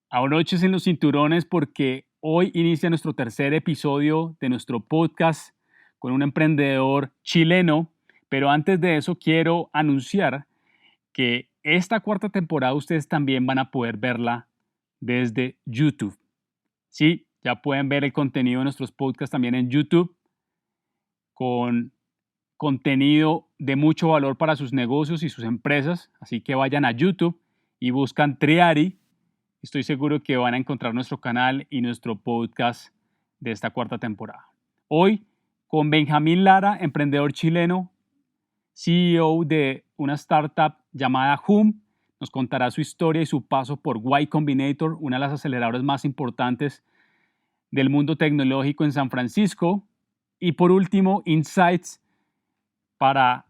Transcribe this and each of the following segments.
Abroches en los cinturones porque hoy inicia nuestro tercer episodio de nuestro podcast con un emprendedor chileno, pero antes de eso quiero anunciar que esta cuarta temporada ustedes también van a poder verla desde YouTube. Sí, ya pueden ver el contenido de nuestros podcasts también en YouTube con contenido de mucho valor para sus negocios y sus empresas, así que vayan a YouTube y buscan Triari. Estoy seguro que van a encontrar nuestro canal y nuestro podcast de esta cuarta temporada. Hoy con Benjamín Lara, emprendedor chileno, CEO de una startup llamada Hum, nos contará su historia y su paso por Y Combinator, una de las aceleradoras más importantes del mundo tecnológico en San Francisco. Y por último, insights para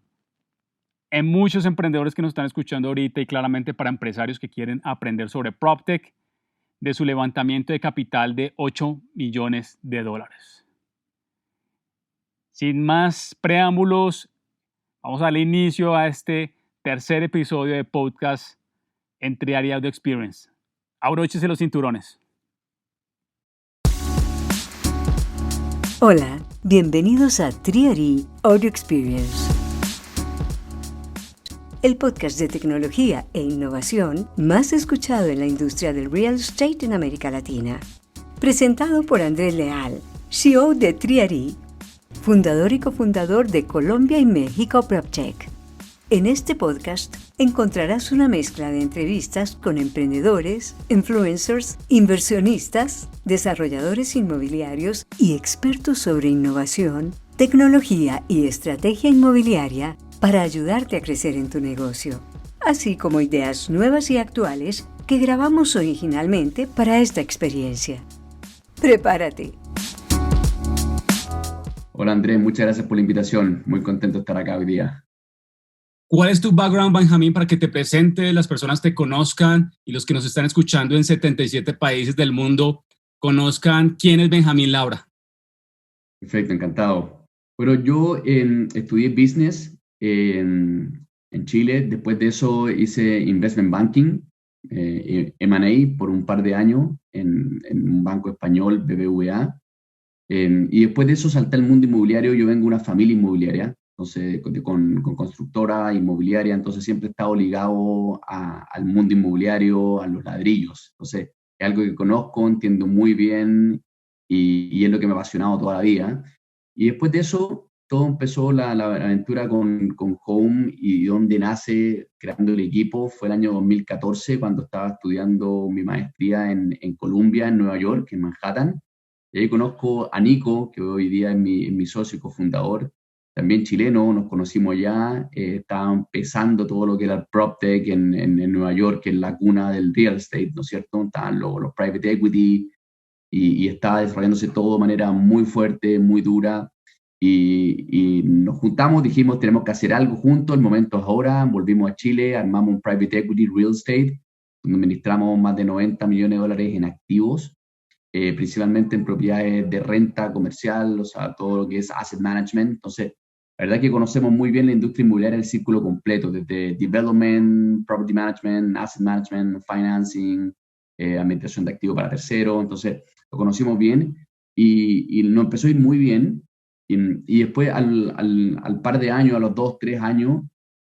muchos emprendedores que nos están escuchando ahorita y claramente para empresarios que quieren aprender sobre PropTech, de su levantamiento de capital de $8 millones. Sin más preámbulos, vamos a darle inicio a este tercer episodio de podcast en Triari Audio Experience. Abróchese los cinturones. Hola, bienvenidos a Triari Audio Experience, el podcast de tecnología e innovación más escuchado en la industria del real estate en América Latina. Presentado por Andrés Leal, CEO de Triari, fundador y cofundador de Colombia y México PropTech. En este podcast encontrarás una mezcla de entrevistas con emprendedores, influencers, inversionistas, desarrolladores inmobiliarios y expertos sobre innovación, tecnología y estrategia inmobiliaria para ayudarte a crecer en tu negocio, así como ideas nuevas y actuales que grabamos originalmente para esta experiencia. ¡Prepárate! Hola Andrés, muchas gracias por la invitación. Muy contento de estar acá hoy día. ¿Cuál es tu background, Benjamín, para que te presentes, las personas te conozcan y los que nos están escuchando en 77 países del mundo conozcan quién es Benjamín Lara? Perfecto, encantado. Bueno, yo estudié business en Chile. Después de eso hice investment banking, M&A, por un par de años en un banco español, BBVA. Y después de eso salté al mundo inmobiliario. Yo vengo de una familia inmobiliaria, entonces con constructora inmobiliaria, entonces siempre he estado ligado al mundo inmobiliario, a los ladrillos. Entonces es algo que conozco, entiendo muy bien y es lo que me ha apasionado toda la vida. Y después de eso, todo empezó la aventura con Home, y donde nace creando el equipo fue el año 2014, cuando estaba estudiando mi maestría en Columbia, en Nueva York, en Manhattan. Y ahí conozco a Nico, que hoy día es mi socio y cofundador, también chileno. Nos conocimos allá, estaba empezando todo lo que era el PropTech en Nueva York, que es la cuna del real estate, ¿no es cierto? Estaban los private equity y estaba desarrollándose todo de manera muy fuerte, muy dura. Y nos juntamos, dijimos, tenemos que hacer algo juntos, el momento es ahora. Volvimos a Chile, armamos un private equity real estate, donde administramos más de $90 millones en activos, principalmente en propiedades de renta comercial, o sea, todo lo que es asset management. Entonces, la verdad que conocemos muy bien la industria inmobiliaria, el círculo completo, desde development, property management, asset management, financing, administración de activos para terceros. Entonces, lo conocimos bien y nos empezó a ir muy bien. Y después, al par de años, a los 2, 3 años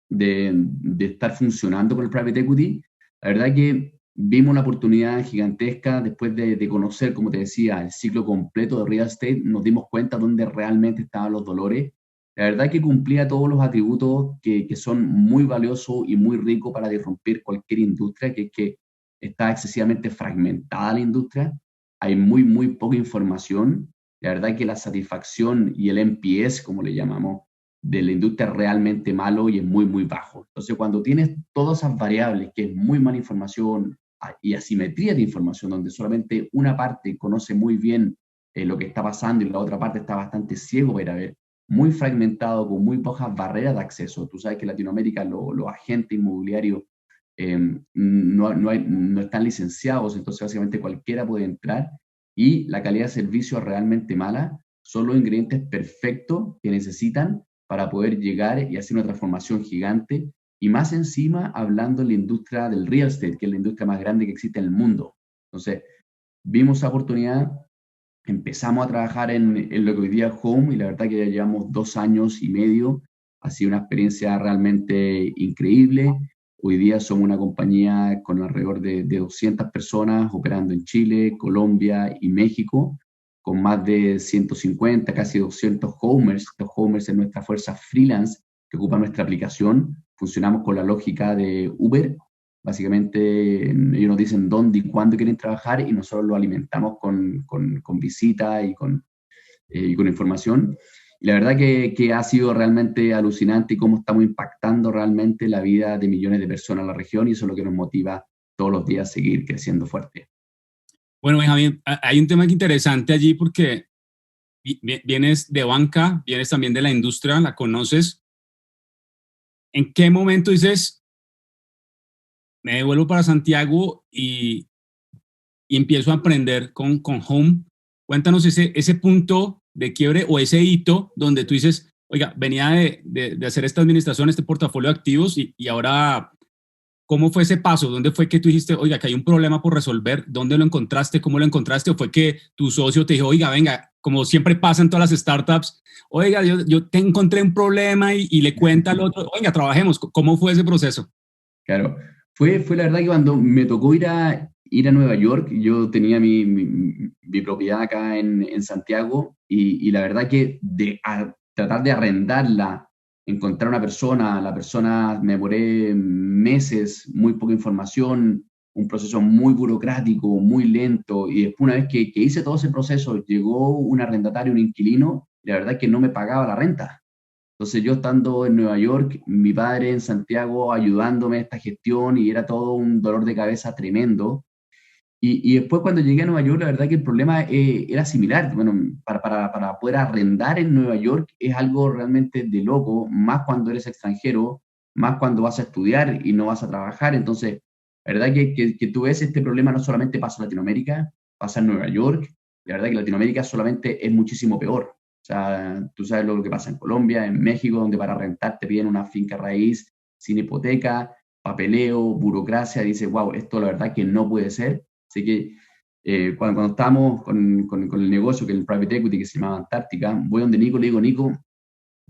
de estar funcionando con el private equity, la verdad que vimos una oportunidad gigantesca. Después de conocer, como te decía, el ciclo completo de real estate, nos dimos cuenta dónde realmente estaban los dolores. La verdad que cumplía todos los atributos que son muy valiosos y muy ricos para disrumpir cualquier industria, que es que está excesivamente fragmentada la industria, hay muy poca información. La verdad que la satisfacción y el NPS, como le llamamos, de la industria es realmente malo y es muy bajo. Entonces, cuando tienes todas esas variables, que es muy mala información y asimetría de información, donde solamente una parte conoce muy bien lo que está pasando y la otra parte está bastante ciego para ver, muy fragmentado, con muy pocas barreras de acceso. Tú sabes que en Latinoamérica los agentes inmobiliarios no están licenciados, entonces básicamente cualquiera puede entrar, y la calidad de servicio es realmente mala. Son los ingredientes perfectos que necesitan para poder llegar y hacer una transformación gigante, y más encima hablando de la industria del real estate, que es la industria más grande que existe en el mundo. Entonces, vimos esa oportunidad, empezamos a trabajar en lo que hoy día es Home y la verdad que ya llevamos 2 años y medio. Ha sido una experiencia realmente increíble. Hoy día somos una compañía con alrededor de 200 personas operando en Chile, Colombia y México, con más de 150, casi 200 homers. Los homers es nuestra fuerza freelance que ocupa nuestra aplicación. Funcionamos con la lógica de Uber. Básicamente ellos nos dicen dónde y cuándo quieren trabajar y nosotros lo alimentamos con visitas y con información. Y la verdad que ha sido realmente alucinante y cómo estamos impactando realmente la vida de millones de personas en la región y eso es lo que nos motiva todos los días a seguir creciendo fuerte. Bueno, Benjamín, hay un tema interesante allí porque vienes de banca, vienes también de la industria, la conoces. ¿En qué momento dices, me devuelvo para Santiago y empiezo a aprender con Home? Cuéntanos ese punto de quiebre o ese hito donde tú dices, oiga, venía de hacer esta administración, este portafolio de activos y ahora, ¿cómo fue ese paso? ¿Dónde fue que tú dijiste, oiga, que hay un problema por resolver? ¿Dónde lo encontraste? ¿Cómo lo encontraste? ¿O fue que tu socio te dijo, oiga, venga, como siempre pasa en todas las startups, oiga, yo te encontré un problema y le cuenta al otro, oiga, trabajemos? ¿Cómo fue ese proceso? Claro, fue la verdad que cuando me tocó ir a Nueva York, yo tenía mi propiedad acá en Santiago y la verdad que tratar de arrendarla, encontrar una persona, la persona me demoré meses, muy poca información, un proceso muy burocrático, muy lento y después una vez que hice todo ese proceso, llegó un arrendatario, un inquilino, y la verdad que no me pagaba la renta. Entonces yo estando en Nueva York, mi padre en Santiago ayudándome a esta gestión y era todo un dolor de cabeza tremendo. Y después cuando llegué a Nueva York, la verdad que el problema era similar. Bueno, para poder arrendar en Nueva York es algo realmente de loco, más cuando eres extranjero, más cuando vas a estudiar y no vas a trabajar. Entonces, la verdad que tú ves este problema no solamente pasa en Latinoamérica, pasa en Nueva York. La verdad que Latinoamérica solamente es muchísimo peor. O sea, tú sabes lo que pasa en Colombia, en México, donde para rentar te piden una finca raíz sin hipoteca, papeleo, burocracia. Dices, wow, esto la verdad que no puede ser. Así que cuando estábamos con el negocio, que es el private equity, que se llamaba Antártica, voy donde Nico, le digo, Nico,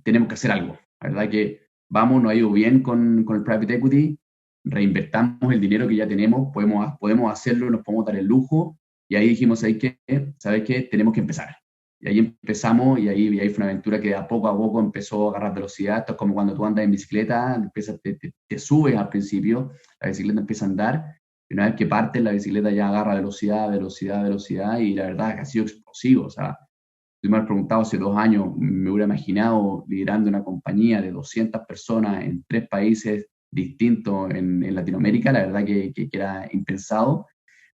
tenemos que hacer algo. La verdad que vamos, nos ha ido bien con el private equity, reinvertamos el dinero que ya tenemos, podemos hacerlo, nos podemos dar el lujo, y ahí dijimos, ¿sabes qué? Tenemos que empezar. Y ahí empezamos, y ahí fue una aventura que a poco empezó a agarrar velocidad. Esto es como cuando tú andas en bicicleta, te subes al principio, la bicicleta empieza a andar, y una vez que partes, la bicicleta ya agarra velocidad, y la verdad es que ha sido explosivo. O sea, si me hubieras preguntado hace 2 años, me hubiera imaginado liderando una compañía de 200 personas en 3 países distintos en Latinoamérica, la verdad que era impensado.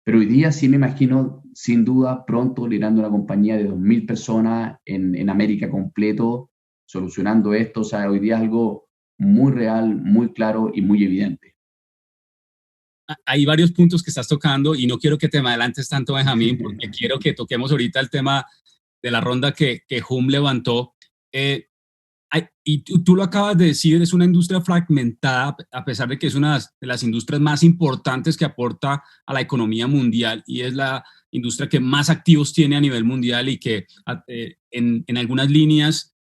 Pero hoy día sí me imagino, sin duda, pronto liderando una compañía de 2.000 personas en América completo, solucionando esto. O sea, hoy día es algo muy real, muy claro y muy evidente. Hay varios puntos que estás tocando y no quiero que te me adelantes tanto, Benjamín, porque quiero que toquemos ahorita el tema de la ronda que Hum levantó. Y tú lo acabas de decir, es una industria fragmentada, a pesar de que es una de las industrias más importantes que aporta a la economía mundial y es la industria que más activos tiene a nivel mundial y que en algunas líneas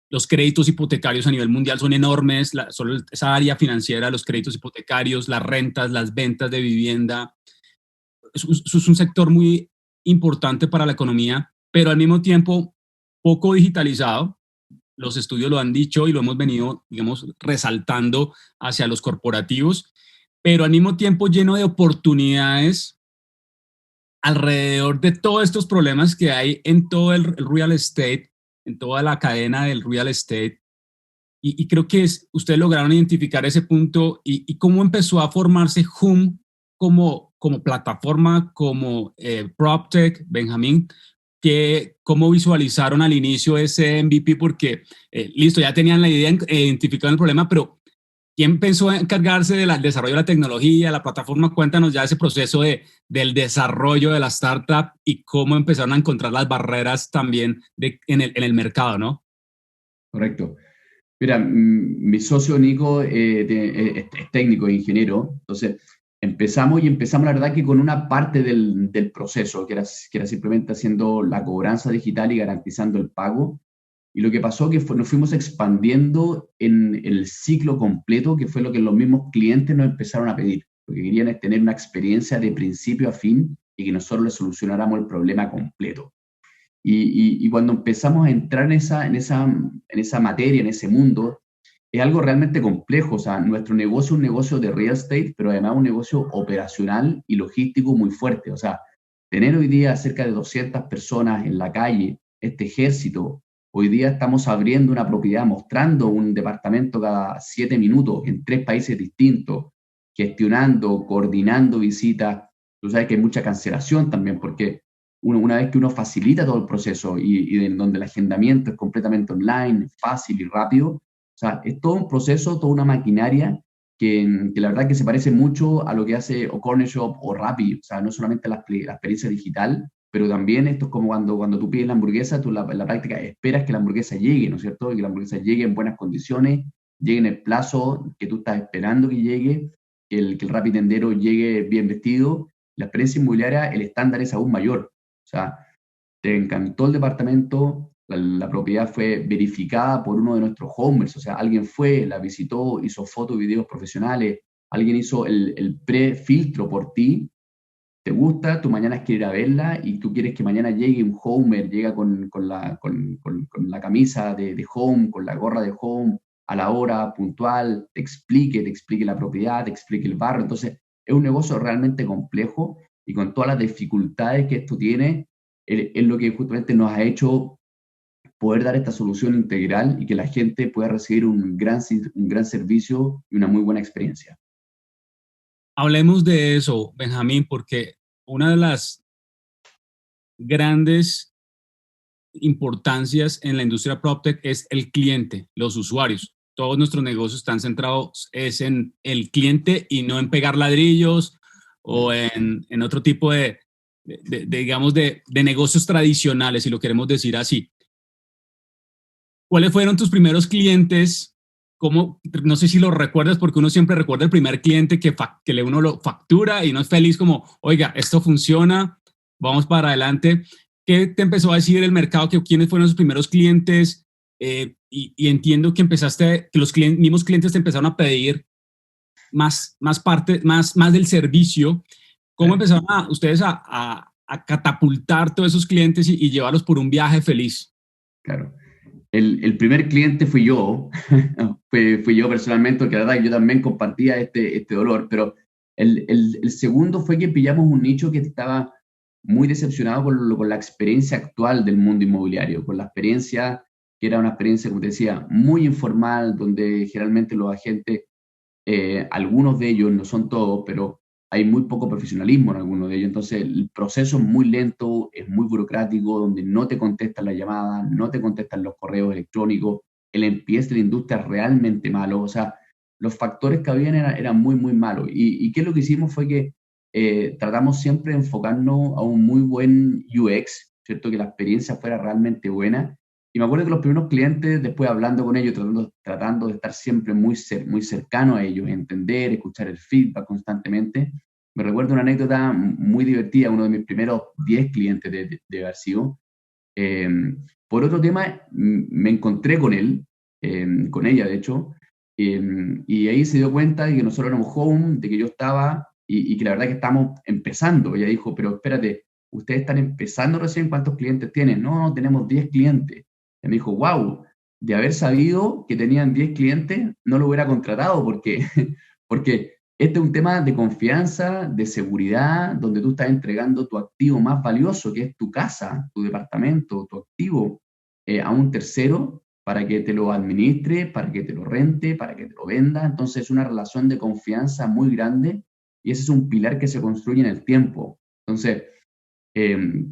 los créditos hipotecarios a nivel mundial son enormes, solo esa área financiera, los créditos hipotecarios, las rentas, las ventas de vivienda, eso es un sector muy importante para la economía, pero al mismo tiempo poco digitalizado. Los estudios lo han dicho y lo hemos venido, digamos, resaltando hacia los corporativos, pero al mismo tiempo lleno de oportunidades alrededor de todos estos problemas que hay en todo el real estate, en toda la cadena del real estate. Y creo que ustedes lograron identificar ese punto y cómo empezó a formarse Hum como plataforma, como PropTech, Benjamín, cómo visualizaron al inicio ese MVP, porque listo, ya tenían la idea, identificaron el problema, pero ¿quién pensó en encargarse del desarrollo de la tecnología, la plataforma? Cuéntanos ya ese proceso del desarrollo de la startup y cómo empezaron a encontrar las barreras también en el mercado, ¿no? Correcto. Mira, mi socio Nico es técnico, es ingeniero. Entonces, empezamos la verdad que con una parte del proceso, que era simplemente haciendo la cobranza digital y garantizando el pago. Y lo que pasó que nos fuimos expandiendo en el ciclo completo, que fue lo que los mismos clientes nos empezaron a pedir. Lo que querían es tener una experiencia de principio a fin y que nosotros les solucionáramos el problema completo. Y cuando empezamos a entrar en esa materia, en ese mundo, es algo realmente complejo. O sea, nuestro negocio es un negocio de real estate, pero además un negocio operacional y logístico muy fuerte. O sea, tener hoy día cerca de 200 personas en la calle, este ejército, hoy día estamos abriendo una propiedad, mostrando un departamento cada 7 minutos en 3 países distintos, gestionando, coordinando visitas. Tú sabes que hay mucha cancelación también, porque una vez que uno facilita todo el proceso y en donde el agendamiento es completamente online, fácil y rápido, o sea, es todo un proceso, toda una maquinaria que la verdad que se parece mucho a lo que hace o Corner Shop o Rappi. O sea, no solamente la experiencia digital, pero también esto es como cuando tú pides la hamburguesa, tú en la práctica esperas que la hamburguesa llegue, ¿no es cierto? Y que la hamburguesa llegue en buenas condiciones, llegue en el plazo que tú estás esperando que llegue, que el Rappi tendero llegue bien vestido. La experiencia inmobiliaria, el estándar es aún mayor. O sea, te encantó el departamento, la propiedad fue verificada por uno de nuestros homers. O sea, alguien fue, la visitó, hizo fotos y videos profesionales, alguien hizo el pre-filtro por ti, te gusta, tú mañana quieres ir a verla y tú quieres que mañana llegue un homer, llega con la camisa de home, con la gorra de home, a la hora, puntual, te explique la propiedad, te explique el barrio. Entonces, es un negocio realmente complejo y con todas las dificultades que esto tiene, es lo que justamente nos ha hecho poder dar esta solución integral y que la gente pueda recibir un gran servicio y una muy buena experiencia. Hablemos de eso, Benjamín, porque una de las grandes importancias en la industria PropTech es el cliente, los usuarios. Todos nuestros negocios están centrados es en el cliente y no en pegar ladrillos o en otro tipo digamos, de negocios tradicionales, si lo queremos decir así. ¿Cuáles fueron tus primeros clientes? ¿Cómo? No sé si lo recuerdas, porque uno siempre recuerda el primer cliente que uno lo factura y no es feliz como, oiga, esto funciona, vamos para adelante. ¿Qué te empezó a decir el mercado? ¿Quiénes fueron los primeros clientes? Y entiendo que que los mismos clientes te empezaron a pedir más parte, más del servicio. ¿Cómo empezaron ustedes a catapultar todos esos clientes y llevarlos por un viaje feliz? Claro. El primer cliente fui yo, fui yo personalmente, porque la verdad yo también compartía este dolor, pero el segundo fue que pillamos un nicho que estaba muy decepcionado con la experiencia actual del mundo inmobiliario, con la experiencia que era una experiencia, como te decía, muy informal, donde generalmente los agentes, algunos de ellos, no son todos, pero hay muy poco profesionalismo en algunos de ellos. Entonces, el proceso es muy lento, es muy burocrático, donde no te contestan las llamadas, no te contestan los correos electrónicos, el empiece de la industria es realmente malo. O sea, los factores que habían eran muy, muy malos. ¿Y qué es lo que hicimos? Fue que tratamos siempre de enfocarnos a un muy buen UX, ¿cierto? Que la experiencia fuera realmente buena. Y me acuerdo que los primeros clientes, después hablando con ellos, tratando de estar siempre muy cercano a ellos, entender, escuchar el feedback constantemente. Me recuerdo una anécdota muy divertida, uno de mis primeros 10 clientes de haber sido. Eh, por otro tema, me encontré con él, con ella de hecho, y ahí se dio cuenta de que nosotros éramos home, de que yo estaba, y que la verdad que estamos empezando. Ella dijo, pero espérate, ustedes están empezando recién, ¿cuántos clientes tienen? No, tenemos 10 clientes. Y me dijo, wow, de haber sabido que tenían 10 clientes, no lo hubiera contratado porque, porque este es un tema de confianza, de seguridad, donde tú estás entregando tu activo más valioso, que es tu casa, tu departamento, tu activo, a un tercero para que te lo administre, para que te lo rente, para que te lo venda. Entonces es una relación de confianza muy grande y ese es un pilar que se construye en el tiempo. Entonces,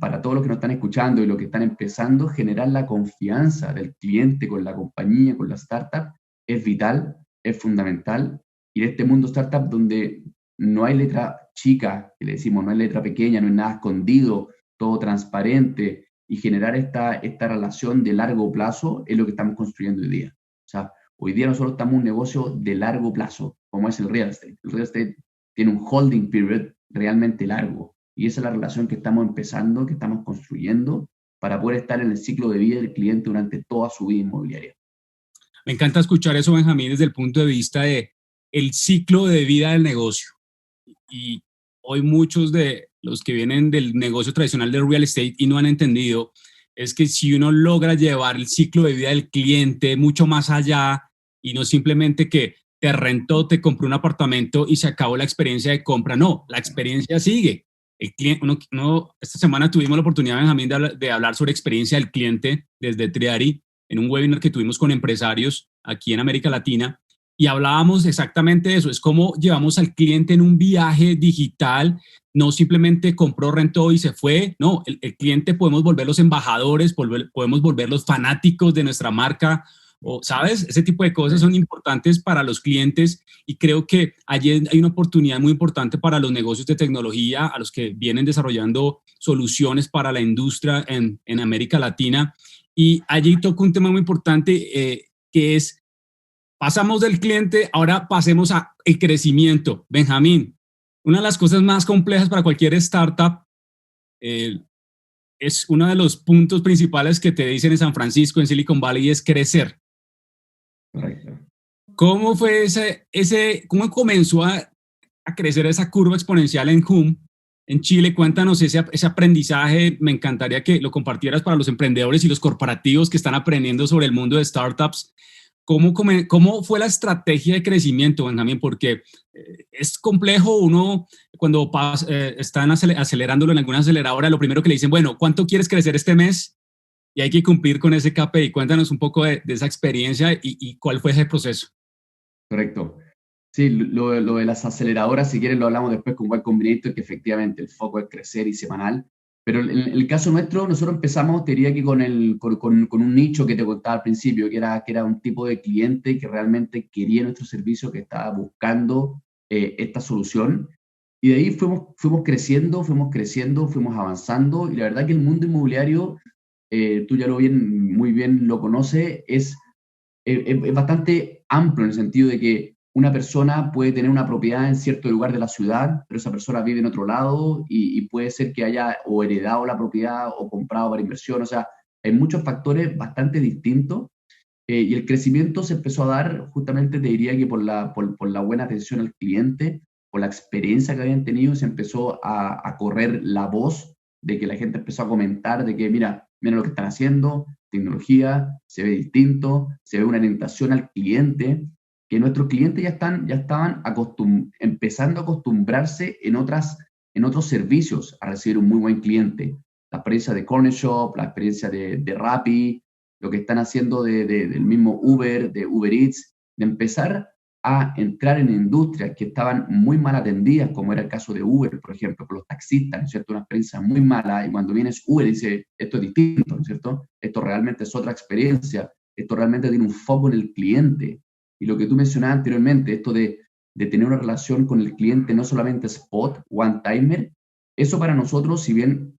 para todos los que nos están escuchando y los que están empezando, generar la confianza del cliente con la compañía, con la startup, es vital, es fundamental. Y en este mundo startup donde no hay letra chica, que le decimos, no hay letra pequeña, no hay nada escondido, todo transparente, y generar esta relación de largo plazo es lo que estamos construyendo hoy día. O sea, hoy día nosotros estamos en un negocio de largo plazo, como es el real estate. El real estate tiene un holding period realmente largo. Y esa es la relación que estamos empezando, que estamos construyendo para poder estar en el ciclo de vida del cliente durante toda su vida inmobiliaria. Me encanta escuchar eso, Benjamín, desde el punto de vista de el ciclo de vida del negocio. Y hoy muchos de los que vienen del negocio tradicional del real estate y no han entendido es que si uno logra llevar el ciclo de vida del cliente mucho más allá y no simplemente que te rentó, te compró un apartamento y se acabó la experiencia de compra, no, la experiencia sigue. El cliente, esta semana tuvimos la oportunidad, Benjamín, de hablar sobre experiencia del cliente desde Triari en un webinar que tuvimos con empresarios aquí en América Latina. Y hablábamos exactamente de eso, es cómo llevamos al cliente en un viaje digital, no simplemente compró, rentó y se fue, no, el cliente podemos volver los embajadores, podemos volver los fanáticos de nuestra marca, o, ¿sabes? Ese tipo de cosas son importantes para los clientes y creo que allí hay una oportunidad muy importante para los negocios de tecnología, a los que vienen desarrollando soluciones para la industria en América Latina. Y allí toca un tema muy importante que es pasamos del cliente, ahora pasemos al crecimiento. Benjamín, una de las cosas más complejas para cualquier startup es uno de los puntos principales que te dicen en San Francisco, en Silicon Valley, es crecer. Correcto. ¿Cómo fue cómo comenzó a crecer esa curva exponencial en Hum, en Chile? Cuéntanos ese aprendizaje. Me encantaría que lo compartieras para los emprendedores y los corporativos que están aprendiendo sobre el mundo de startups. ¿Cómo fue la estrategia de crecimiento, Benjamín? Porque es complejo uno cuando están acelerándolo en alguna aceleradora, lo primero que le dicen, bueno, ¿cuánto quieres crecer este mes? Y hay que cumplir con ese KPI. Cuéntanos un poco de esa experiencia y cuál fue ese proceso. Correcto. Sí, lo de las aceleradoras, si quieres lo hablamos después con Y Combinator, que efectivamente el foco es crecer y semanal. Pero en el caso nuestro, nosotros empezamos, te diría que con un nicho que te contaba al principio, que era un tipo de cliente que realmente quería nuestro servicio, que estaba buscando esta solución. Y de ahí fuimos creciendo, fuimos avanzando. Y la verdad que el mundo inmobiliario, tú ya muy bien lo conoces, es bastante amplio en el sentido de que una persona puede tener una propiedad en cierto lugar de la ciudad, pero esa persona vive en otro lado y puede ser que haya o heredado la propiedad o comprado para inversión. O sea, hay muchos factores bastante distintos y el crecimiento se empezó a dar justamente, te diría que por la buena atención al cliente, por la experiencia que habían tenido, se empezó a correr la voz de que la gente empezó a comentar de que mira lo que están haciendo, tecnología, se ve distinto, se ve una orientación al cliente, que nuestros clientes ya estaban empezando a acostumbrarse en otros servicios a recibir un muy buen cliente. La experiencia de Corner Shop, la experiencia de Rappi, lo que están haciendo del mismo Uber, de Uber Eats, de empezar a entrar en industrias que estaban muy mal atendidas, como era el caso de Uber, por ejemplo, con los taxistas, ¿no es cierto? Una experiencia muy mala, y cuando vienes Uber dice, esto es distinto, ¿no es cierto? Esto realmente es otra experiencia, esto realmente tiene un foco en el cliente. Y lo que tú mencionabas anteriormente, esto de tener una relación con el cliente, no solamente spot, one-timer, eso para nosotros, si bien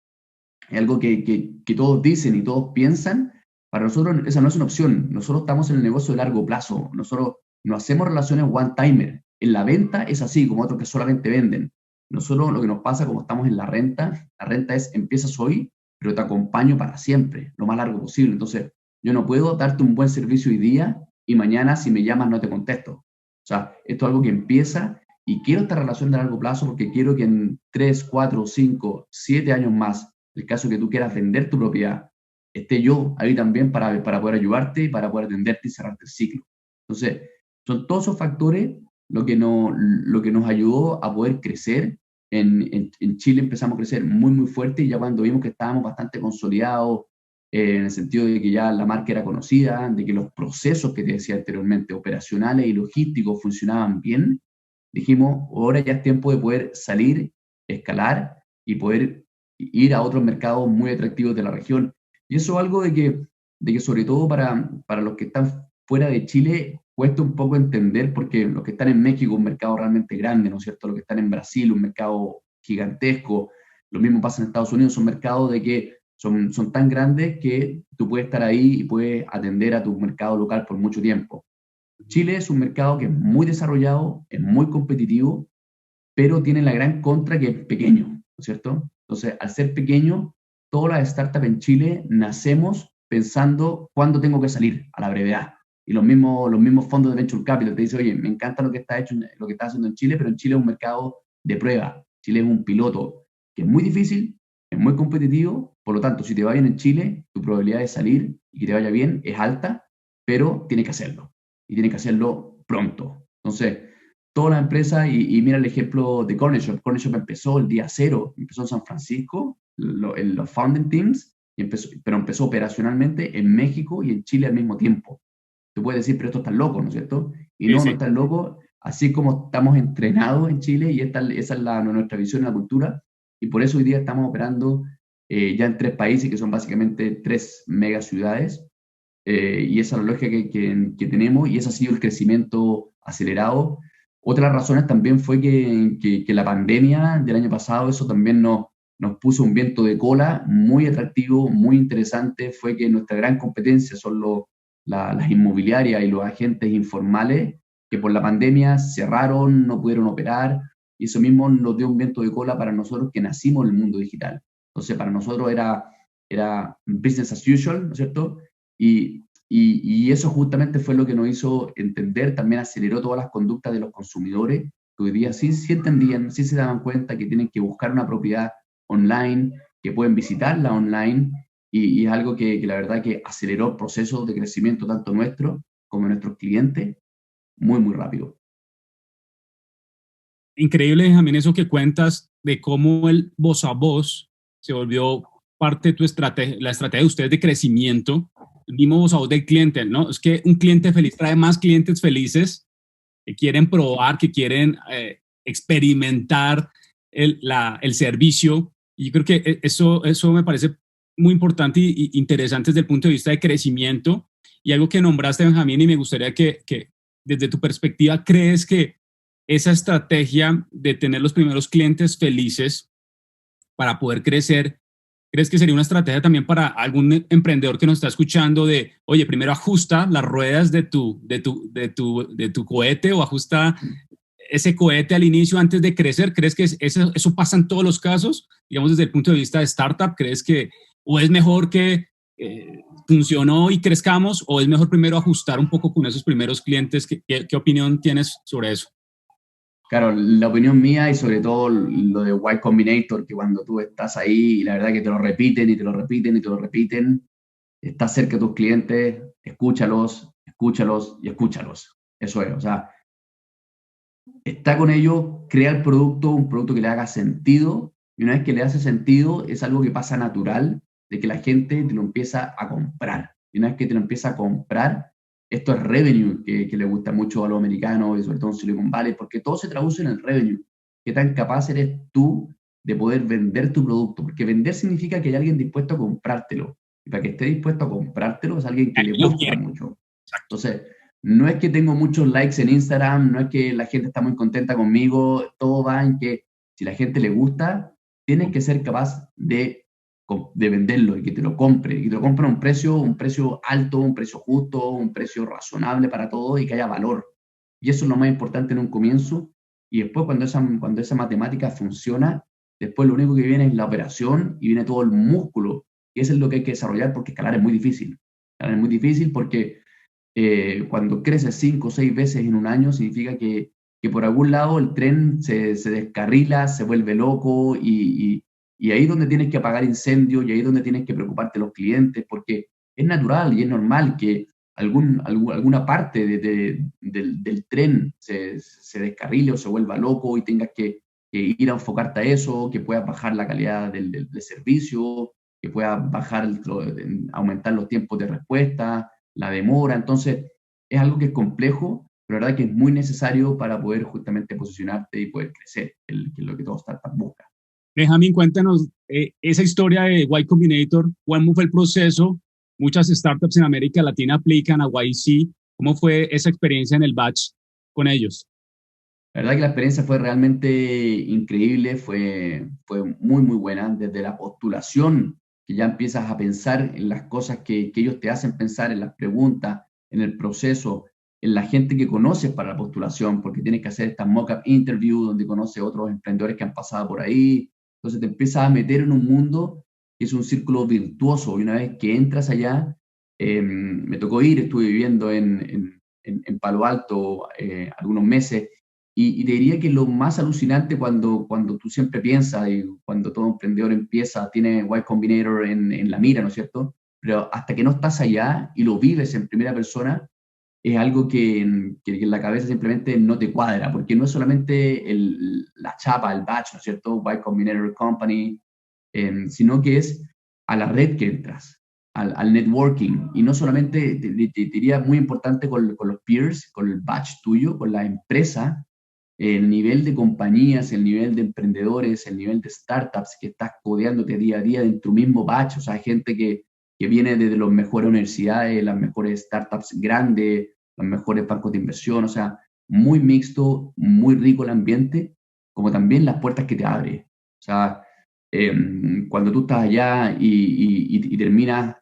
es algo que todos dicen y todos piensan, para nosotros esa no es una opción. Nosotros estamos en el negocio de largo plazo. Nosotros no hacemos relaciones one-timer. En la venta es así, como otros que solamente venden. Nosotros lo que nos pasa como estamos en la renta es empiezas hoy, pero te acompaño para siempre, lo más largo posible. Entonces, yo no puedo darte un buen servicio hoy día y mañana si me llamas no te contesto. O sea, esto es algo que empieza y quiero esta relación de largo plazo porque quiero que en 3, 4, 5, 7 años más, el caso que tú quieras vender tu propiedad, esté yo ahí también para poder ayudarte, para poder atenderte y cerrarte el ciclo. Entonces, son todos esos factores lo que nos ayudó a poder crecer. En Chile empezamos a crecer muy, muy fuerte y ya cuando vimos que estábamos bastante consolidados, en el sentido de que ya la marca era conocida, de que los procesos que te decía anteriormente, operacionales y logísticos, funcionaban bien, dijimos, ahora ya es tiempo de poder salir, escalar y poder ir a otros mercados muy atractivos de la región. Y eso es algo de que sobre todo para los que están fuera de Chile cuesta un poco entender, porque los que están en México, un mercado realmente grande, ¿no es cierto? Los que están en Brasil, un mercado gigantesco, lo mismo pasa en Estados Unidos, son mercados de que son tan grandes que tú puedes estar ahí y puedes atender a tu mercado local por mucho tiempo. Chile es un mercado que es muy desarrollado, es muy competitivo, pero tiene la gran contra que es pequeño, ¿no es cierto? Entonces, al ser pequeño, todas las startups en Chile nacemos pensando cuándo tengo que salir a la brevedad. Y los mismos fondos de Venture Capital te dicen, oye, me encanta lo que está haciendo en Chile, pero en Chile es un mercado de prueba. Chile es un piloto que es muy difícil, es muy competitivo, por lo tanto, si te va bien en Chile, tu probabilidad de salir y que te vaya bien es alta, pero tienes que hacerlo. Y tienes que hacerlo pronto. Entonces, todas las empresas, y mira el ejemplo de Corner Shop. Corner Shop empezó el día cero, empezó en San Francisco, en los founding teams, pero empezó operacionalmente en México y en Chile al mismo tiempo. Tú puedes decir, pero esto está loco, ¿no es cierto? Y Sí, no, no sí. está loco, así como estamos entrenados en Chile, y esa es nuestra visión en la cultura, y por eso hoy día estamos operando ya en 3 países, que son básicamente 3 megaciudades, y esa es la lógica que tenemos, y ese ha sido el crecimiento acelerado. Otra de las razones también fue que la pandemia del año pasado, eso también nos puso un viento de cola muy atractivo, muy interesante. Fue que nuestra gran competencia son las inmobiliarias y los agentes informales, que por la pandemia cerraron, no pudieron operar, y eso mismo nos dio un viento de cola para nosotros que nacimos en el mundo digital. Entonces, para nosotros era business as usual, ¿no es cierto? Y eso justamente fue lo que nos hizo entender, también aceleró todas las conductas de los consumidores, que hoy día sí entendían, sí se daban cuenta que tienen que buscar una propiedad online, que pueden visitarla online, y es algo que la verdad que aceleró el proceso de crecimiento tanto nuestro como de nuestros clientes muy, muy rápido. Increíble, Benjamín, eso que cuentas de cómo el voz a voz se volvió parte de tu estrategia, la estrategia de ustedes de crecimiento. El mismo voz a voz del cliente, ¿no? Es que un cliente feliz trae más clientes felices que quieren probar, que quieren experimentar el servicio. Y yo creo que eso me parece muy importante y interesante desde el punto de vista de crecimiento. Y algo que nombraste, Benjamín, y me gustaría que desde tu perspectiva, ¿crees que esa estrategia de tener los primeros clientes felices para poder crecer, crees que sería una estrategia también para algún emprendedor que nos está escuchando de, oye, primero ajusta las ruedas de tu cohete o ajusta ese cohete al inicio antes de crecer? ¿Crees que eso pasa en todos los casos? Digamos, desde el punto de vista de startup, ¿crees que o es mejor que funcionó y crezcamos, o es mejor primero ajustar un poco con esos primeros clientes? ¿Qué opinión tienes sobre eso? Claro, la opinión mía y sobre todo lo de Y Combinator, que cuando tú estás ahí y la verdad que te lo repiten y te lo repiten y te lo repiten, estás cerca de tus clientes, escúchalos, escúchalos y escúchalos. Eso es, o sea, está con ellos, crea el producto, un producto que le haga sentido, y una vez que le hace sentido, es algo que pasa natural, de que la gente te lo empieza a comprar. Y una vez que te lo empieza a comprar, esto es revenue, que le gusta mucho a los americanos y sobre todo en Silicon Valley, porque todo se traduce en el revenue. ¿Qué tan capaz eres tú de poder vender tu producto? Porque vender significa que hay alguien dispuesto a comprártelo. Y para que esté dispuesto a comprártelo es alguien que le Lo gusta quiere. mucho. Entonces, no es que tengo muchos likes en Instagram, no es que la gente está muy contenta conmigo, todo va en que si la gente le gusta, tienes que ser capaz de venderlo y que te lo compre, y que te lo compre a un precio alto, un precio justo, un precio razonable para todos y que haya valor. Y eso es lo más importante en un comienzo. Y después, cuando esa matemática funciona, después lo único que viene es la operación y viene todo el músculo. Y eso es lo que hay que desarrollar, porque escalar es muy difícil. Escalar es muy difícil porque cuando crece 5 o 6 veces en un año, significa que por algún lado el tren se descarrila, se vuelve loco, y ahí es donde tienes que apagar incendios, y ahí es donde tienes que preocuparte de los clientes, porque es natural y es normal que alguna parte del tren se descarrile o se vuelva loco y tengas que ir a enfocarte a eso, que puedas bajar la calidad del servicio, que puedas aumentar los tiempos de respuesta, la demora. Entonces, es algo que es complejo, pero la verdad que es muy necesario para poder justamente posicionarte y poder crecer, que es lo que todo startup busca. Benjamín, cuéntanos esa historia de Y Combinator. ¿Cómo fue el proceso? Muchas startups en América Latina aplican a YC. ¿Cómo fue esa experiencia en el batch con ellos? La verdad que la experiencia fue realmente increíble, fue muy, muy buena. Desde la postulación, que ya empiezas a pensar en las cosas que ellos te hacen pensar, en las preguntas, en el proceso, en la gente que conoces para la postulación, porque tienes que hacer estas mock-up interviews donde conoces otros emprendedores que han pasado por ahí. Entonces te empiezas a meter en un mundo que es un círculo virtuoso. Y una vez que entras allá, me tocó ir, estuve viviendo en Palo Alto algunos meses, y te diría que lo más alucinante cuando tú siempre piensas y cuando todo emprendedor empieza, tiene Y Combinator en la mira, ¿no es cierto? Pero hasta que no estás allá y lo vives en primera persona, es algo que en la cabeza simplemente no te cuadra, porque no es solamente la chapa, el batch, ¿no es cierto? Y Combinator Company, sino que es a la red que entras, al networking, y no solamente, te diría muy importante con los peers, con el batch tuyo, con la empresa, el nivel de compañías, el nivel de emprendedores, el nivel de startups que estás codeándote día a día en tu mismo batch, o sea, gente que viene desde las mejores universidades, las mejores startups grandes, los mejores bancos de inversión, o sea, muy mixto, muy rico el ambiente, como también las puertas que te abre. O sea, cuando tú estás allá y terminas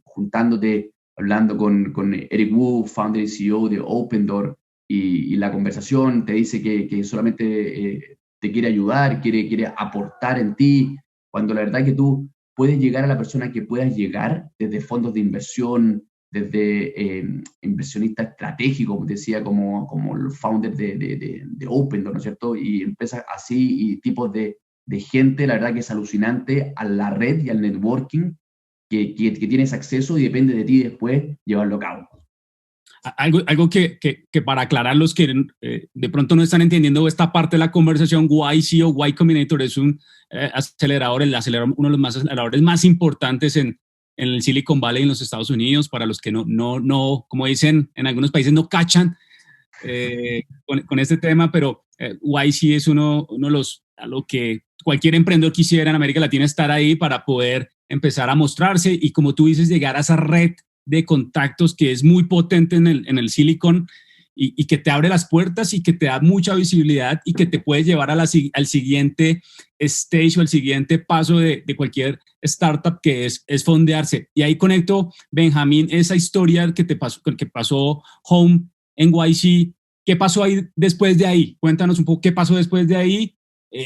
juntándote, hablando con Eric Wu, founder y CEO de Open Door, y la conversación te dice que solamente te quiere ayudar, quiere aportar en ti, cuando la verdad es que tú puedes llegar a la persona que puedas llegar desde fondos de inversión, desde inversionista estratégico, como decía, como el founder de Open Door, ¿no es cierto? Y empresas así y tipos de gente, la verdad que es alucinante a la red y al networking que tienes acceso, y depende de ti después llevarlo a cabo. Algo que para aclarar los que de pronto no están entendiendo esta parte de la conversación, YC o Y Combinator es un acelerador, uno de los más aceleradores más importantes en el Silicon Valley en los Estados Unidos. Para los que no como dicen en algunos países, no cachan con este tema, pero YC es uno de los, a lo que cualquier emprendedor quisiera en América Latina, estar ahí para poder empezar a mostrarse y, como tú dices, llegar a esa red de contactos que es muy potente en el Silicon, y que te abre las puertas y que te da mucha visibilidad y que te puede llevar al siguiente stage o al siguiente paso de cualquier startup, que es fondearse. Y ahí conecto, Benjamín, esa historia que pasó Home en YC. ¿Qué pasó ahí después de ahí? Cuéntanos un poco qué pasó después de ahí.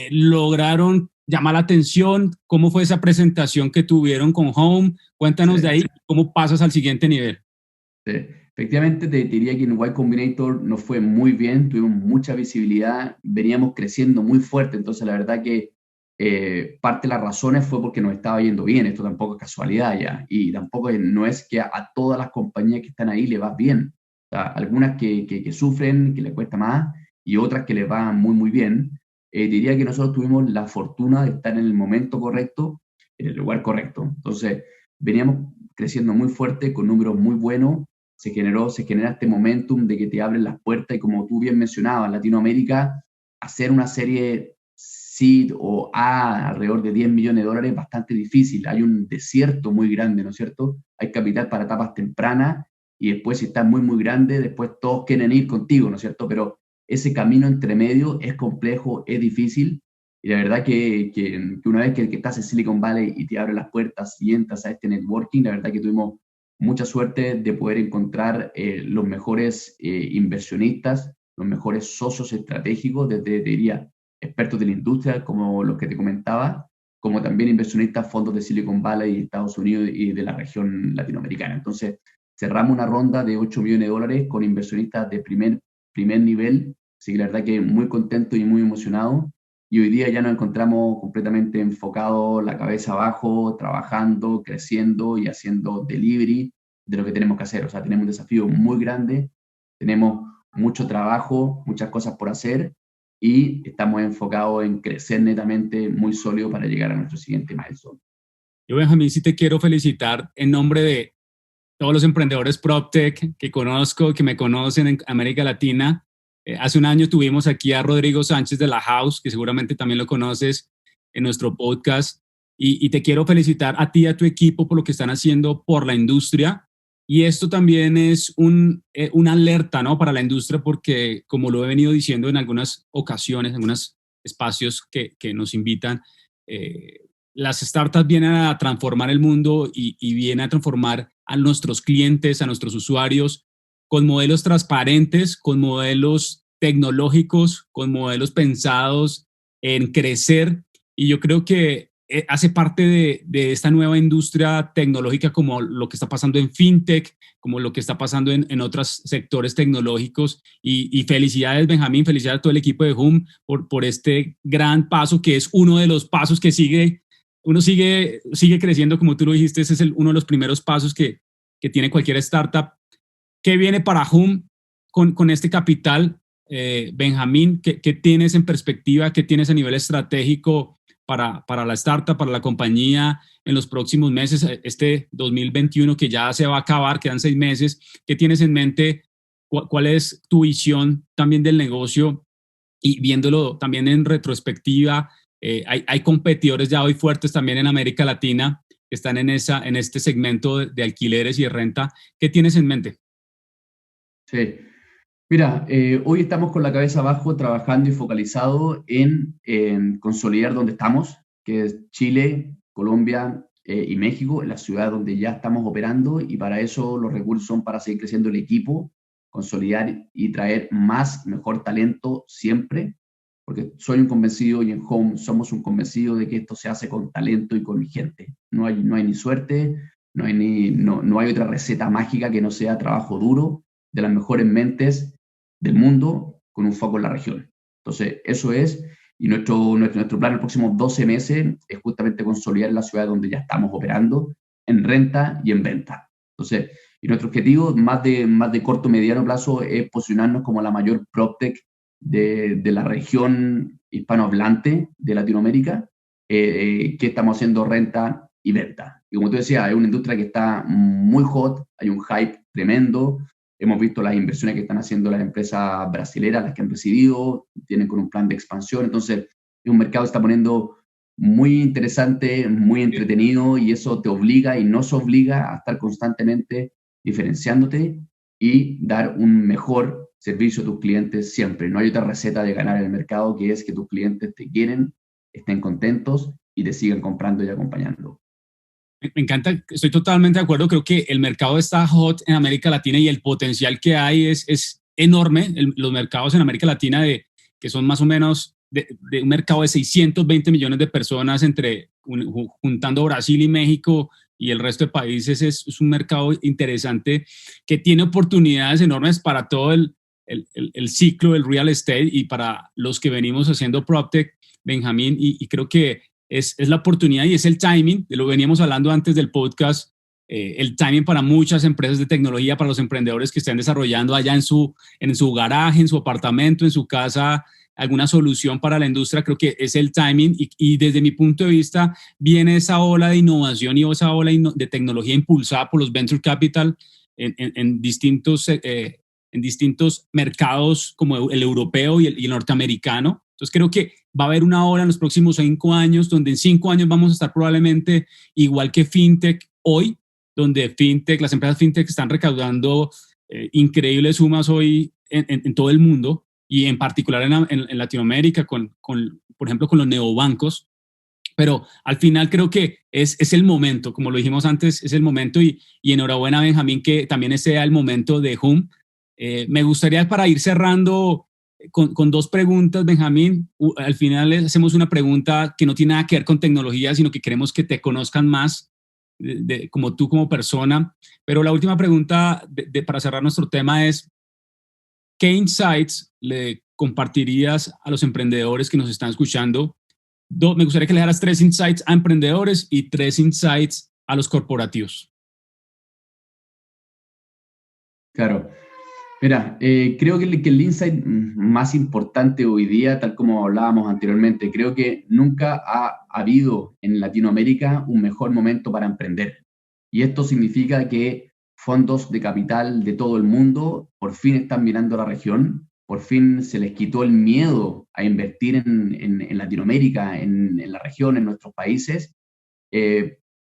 ¿Lograron llamar la atención? ¿Cómo fue esa presentación que tuvieron con Home? Cuéntanos Sí. de ahí, ¿cómo pasas al siguiente nivel? Sí. Efectivamente, te diría que en Y Combinator nos fue muy bien, tuvimos mucha visibilidad, veníamos creciendo muy fuerte, entonces la verdad que parte de las razones fue porque nos estaba yendo bien. Esto tampoco es casualidad ya, y tampoco no es que a todas las compañías que están ahí le va bien. O sea, algunas que sufren, que les cuesta más, y otras que les va muy, muy bien. Diría que nosotros tuvimos la fortuna de estar en el momento correcto, en el lugar correcto. Entonces, veníamos creciendo muy fuerte, con números muy buenos. Se genera este momentum de que te abren las puertas, y como tú bien mencionabas, Latinoamérica, hacer una serie seed o A alrededor de 10 millones de dólares es bastante difícil. Hay un desierto muy grande, ¿no es cierto? Hay capital para etapas tempranas, y después, si estás muy, muy grande, después todos quieren ir contigo, ¿no es cierto? Pero ese camino entre medio es complejo, es difícil, y la verdad que una vez que estás en Silicon Valley y te abren las puertas y entras a este networking, la verdad que tuvimos mucha suerte de poder encontrar los mejores inversionistas, los mejores socios estratégicos, desde, diría, expertos de la industria, como los que te comentaba, como también inversionistas, fondos de Silicon Valley, Estados Unidos y de la región latinoamericana. Entonces, cerramos una ronda de 8 millones de dólares con inversionistas de primer nivel, así que la verdad que muy contento y muy emocionado. Y hoy día ya nos encontramos completamente enfocados, la cabeza abajo, trabajando, creciendo y haciendo delivery de lo que tenemos que hacer. O sea, tenemos un desafío muy grande, tenemos mucho trabajo, muchas cosas por hacer, y estamos enfocados en crecer netamente muy sólido para llegar a nuestro siguiente milestone. Yo, Benjamín, sí te quiero felicitar en nombre de todos los emprendedores PropTech que conozco, que me conocen en América Latina. Hace un año tuvimos aquí a Rodrigo Sánchez de La House, que seguramente también lo conoces, en nuestro podcast. Y te quiero felicitar a ti y a tu equipo por lo que están haciendo por la industria. Y esto también es una alerta, ¿no?, para la industria, porque, como lo he venido diciendo en algunas ocasiones, en algunos espacios que nos invitan, las startups vienen a transformar el mundo y vienen a transformar a nuestros clientes, a nuestros usuarios. con modelos transparentes, con modelos tecnológicos, con modelos pensados en crecer. Y yo creo que hace parte de esta nueva industria tecnológica, como lo que está pasando en fintech, como lo que está pasando en otros sectores tecnológicos. Y felicidades, Benjamín, felicidades a todo el equipo de Hum por este gran paso, que es uno de los pasos que sigue creciendo, como tú lo dijiste. Ese es uno de los primeros pasos que tiene cualquier startup. ¿Qué viene para Hum con este capital, Benjamín? ¿Qué tienes en perspectiva? ¿Qué tienes a nivel estratégico para la startup, para la compañía en los próximos meses? Este 2021 que ya se va a acabar, quedan 6 meses. ¿Qué tienes en mente? ¿Cuál es tu visión también del negocio? Y viéndolo también en retrospectiva, hay competidores ya hoy fuertes también en América Latina que están en este segmento de alquileres y de renta. ¿Qué tienes en mente? Sí. Mira, hoy estamos con la cabeza abajo trabajando y focalizado en consolidar donde estamos, que es Chile, Colombia y México, la ciudad donde ya estamos operando, y para eso los recursos son para seguir creciendo el equipo, consolidar y traer más, mejor talento siempre, porque soy un convencido y en Home somos un convencido de que esto se hace con talento y con gente. No hay ni suerte, no hay otra receta mágica que no sea trabajo duro de las mejores mentes del mundo con un foco en la región. Entonces, eso es, y nuestro plan en los próximos 12 meses es justamente consolidar la ciudad donde ya estamos operando en renta y en venta. Entonces, y nuestro objetivo más de corto mediano plazo es posicionarnos como la mayor PropTech de la región hispanohablante de Latinoamérica, que estamos haciendo renta y venta. Y como tú decías, es una industria que está muy hot, hay un hype tremendo. Hemos visto las inversiones que están haciendo las empresas brasileras, las que han recibido, tienen con un plan de expansión. Entonces, es un mercado que está poniendo muy interesante, muy entretenido, y eso te obliga y nos obliga a estar constantemente diferenciándote y dar un mejor servicio a tus clientes siempre. No hay otra receta de ganar en el mercado que es que tus clientes te quieren, estén contentos y te sigan comprando y acompañando. Me encanta, estoy totalmente de acuerdo. Creo que el mercado está hot en América Latina y el potencial que hay es enorme. Los mercados en América Latina, que son más o menos de un mercado de 620 millones de personas, juntando Brasil y México y el resto de países, es un mercado interesante que tiene oportunidades enormes para todo el ciclo del real estate y para los que venimos haciendo PropTech, Benjamín, y creo que es la oportunidad y es el timing, lo veníamos hablando antes del podcast, el timing para muchas empresas de tecnología, para los emprendedores que estén desarrollando allá en su garaje, en su apartamento, en su casa, alguna solución para la industria. Creo que es el timing y desde mi punto de vista viene esa ola de innovación y esa ola de tecnología impulsada por los venture capital en distintos mercados como el europeo y el norteamericano. Entonces creo que va a haber una ola en los próximos 5 años, donde en 5 años vamos a estar probablemente igual que FinTech hoy, donde las empresas FinTech están recaudando increíbles sumas hoy en todo el mundo y en particular en Latinoamérica, por ejemplo, con los neobancos. Pero al final creo que es el momento, como lo dijimos antes, es el momento y enhorabuena, Benjamín, que también sea el momento de Hum. Me gustaría, para ir cerrando, con 2 preguntas, Benjamín. Al final hacemos una pregunta que no tiene nada que ver con tecnología, sino que queremos que te conozcan más como tú como persona. Pero la última pregunta para cerrar nuestro tema es, ¿qué insights le compartirías a los emprendedores que nos están escuchando? Me gustaría que le dieras 3 insights a emprendedores y 3 insights a los corporativos. Claro. Mira, creo que el insight más importante hoy día, tal como hablábamos anteriormente, creo que nunca ha habido en Latinoamérica un mejor momento para emprender. Y esto significa que fondos de capital de todo el mundo por fin están mirando la región, por fin se les quitó el miedo a invertir en Latinoamérica, en la región, en nuestros países.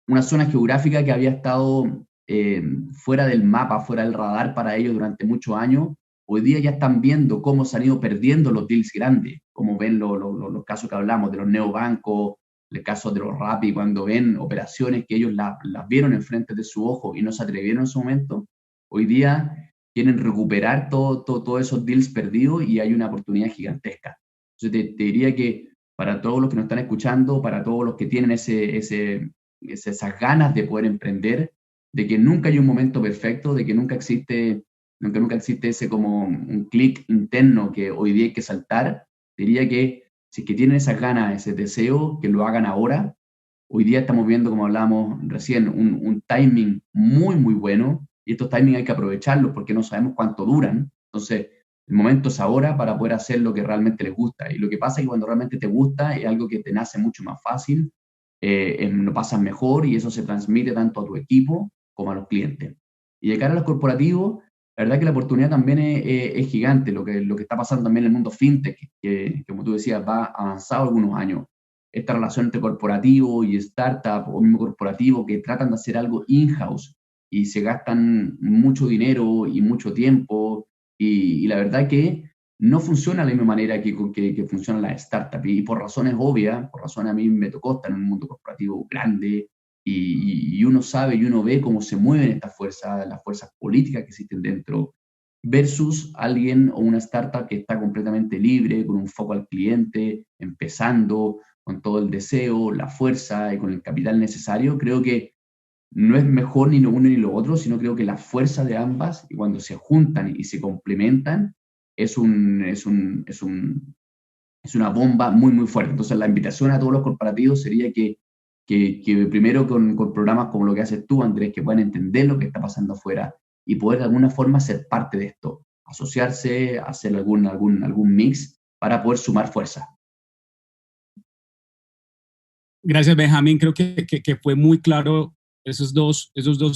Una zona geográfica que había estado fuera del mapa, fuera del radar para ellos durante muchos años, hoy día ya están viendo cómo se han ido perdiendo los deals grandes, como ven los casos que hablamos de los neobancos, el caso de los Rappi, cuando ven operaciones que ellos las vieron enfrente de su ojo y no se atrevieron en su momento. Hoy día quieren recuperar todos esos deals perdidos y hay una oportunidad gigantesca. Entonces te diría que para todos los que nos están escuchando, para todos los que tienen esas ganas de poder emprender, de que nunca hay un momento perfecto, de que nunca existe ese como un clic interno que hoy día hay que saltar, diría que si es que tienen esas ganas, ese deseo, que lo hagan ahora. Hoy día estamos viendo, como hablábamos recién, un timing muy, muy bueno, y estos timings hay que aprovecharlos porque no sabemos cuánto duran. Entonces, el momento es ahora para poder hacer lo que realmente les gusta. Y lo que pasa es que cuando realmente te gusta es algo que te nace mucho más fácil, lo pasas mejor y eso se transmite tanto a tu equipo como a los clientes. Y de cara a los corporativos, la verdad que la oportunidad también es gigante, lo que está pasando también en el mundo fintech, que como tú decías, va avanzado algunos años. Esta relación entre corporativo y startup o mismo corporativo que tratan de hacer algo in-house y se gastan mucho dinero y mucho tiempo y la verdad que no funciona de la misma manera que funcionan las startups y por razones obvias, por razones a mí me tocó estar en un mundo corporativo grande y uno sabe y uno ve cómo se mueven estas fuerzas, las fuerzas políticas que existen dentro, versus alguien o una startup que está completamente libre, con un foco al cliente, empezando, con todo el deseo, la fuerza y con el capital necesario. Creo que no es mejor ni lo uno ni lo otro, sino creo que la fuerza de ambas, y cuando se juntan y se complementan, es una bomba muy, muy fuerte. Entonces, la invitación a todos los corporativos sería que primero con programas como lo que haces tú, Andrés, que puedan entender lo que está pasando afuera y poder de alguna forma ser parte de esto, asociarse, hacer algún mix para poder sumar fuerza. Gracias, Benjamín. Creo que fue muy claro esos dos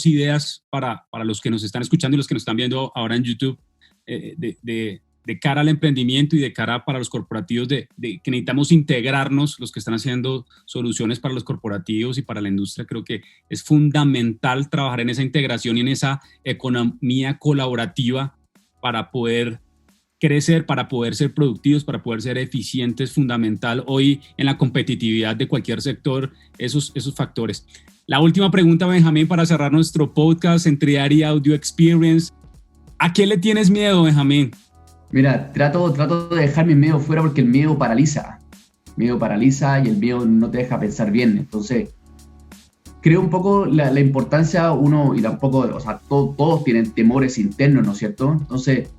ideas para los que nos están escuchando y los que nos están viendo ahora en YouTube, de cara al emprendimiento y de cara para los corporativos, de que necesitamos integrarnos, los que están haciendo soluciones para los corporativos y para la industria. Creo que es fundamental trabajar en esa integración y en esa economía colaborativa para poder crecer, para poder ser productivos, para poder ser eficientes, fundamental hoy en la competitividad de cualquier sector, esos factores. La última pregunta, Benjamín, para cerrar nuestro podcast en Triari Audio Experience. ¿A qué le tienes miedo, Benjamín? Mira, trato de dejar mi miedo fuera porque el miedo paraliza. El miedo paraliza y el miedo no te deja pensar bien. Entonces, creo un poco la importancia, y tampoco, o sea, todos tienen temores internos, ¿no es cierto? Entonces,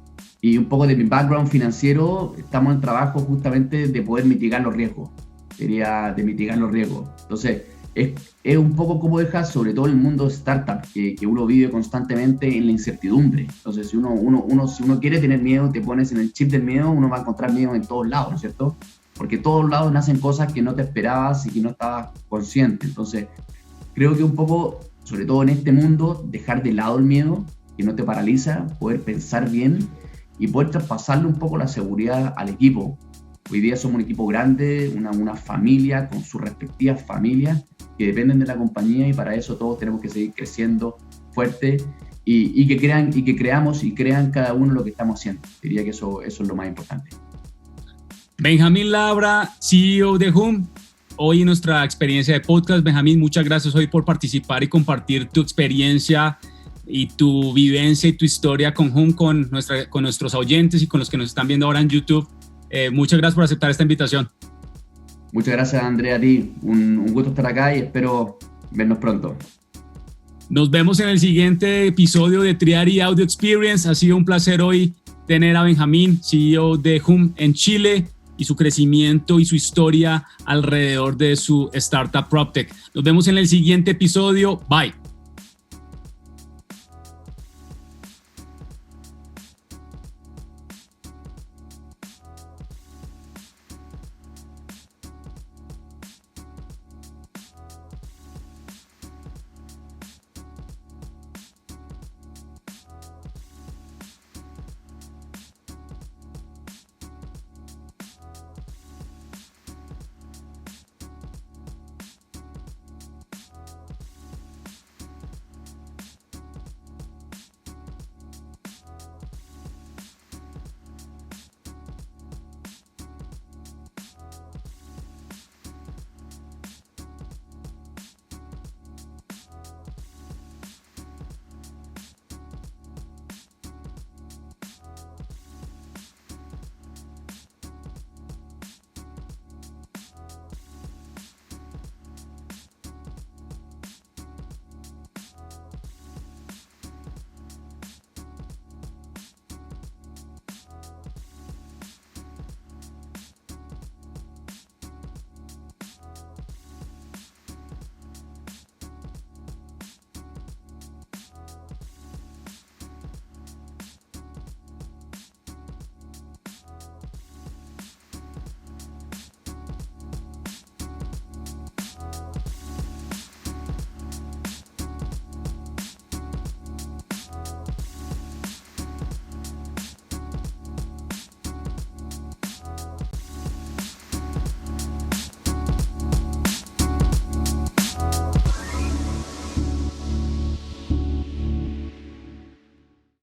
y un poco de mi background financiero, estamos en trabajo justamente de poder mitigar los riesgos. Sería de mitigar los riesgos. Entonces, es un poco como dejas, sobre todo en el mundo startup, que uno vive constantemente en la incertidumbre. Entonces, si uno quiere tener miedo, te pones en el chip del miedo, uno va a encontrar miedo en todos lados, ¿no es cierto? Porque todos lados nacen cosas que no te esperabas y que no estabas consciente. Entonces, creo que un poco, sobre todo en este mundo, dejar de lado el miedo, que no te paraliza, poder pensar bien y poder traspasarle un poco la seguridad al equipo. Hoy día somos un equipo grande, una familia con sus respectivas familias que dependen de la compañía y para eso todos tenemos que seguir creciendo fuerte y que crean cada uno lo que estamos haciendo. Diría que eso es lo más importante. Benjamín Labra, CEO de Humm. Hoy en nuestra experiencia de podcast, Benjamín, muchas gracias hoy por participar y compartir tu experiencia y tu vivencia y tu historia con Humm, con nuestros oyentes y con los que nos están viendo ahora en YouTube. Muchas gracias por aceptar esta invitación. Muchas gracias, Andrea, a ti. Un gusto estar acá y espero vernos pronto. Nos vemos en el siguiente episodio de Triari Audio Experience. Ha sido un placer hoy tener a Benjamín, CEO de Humm en Chile, y su crecimiento y su historia alrededor de su startup PropTech. Nos vemos en el siguiente episodio. Bye.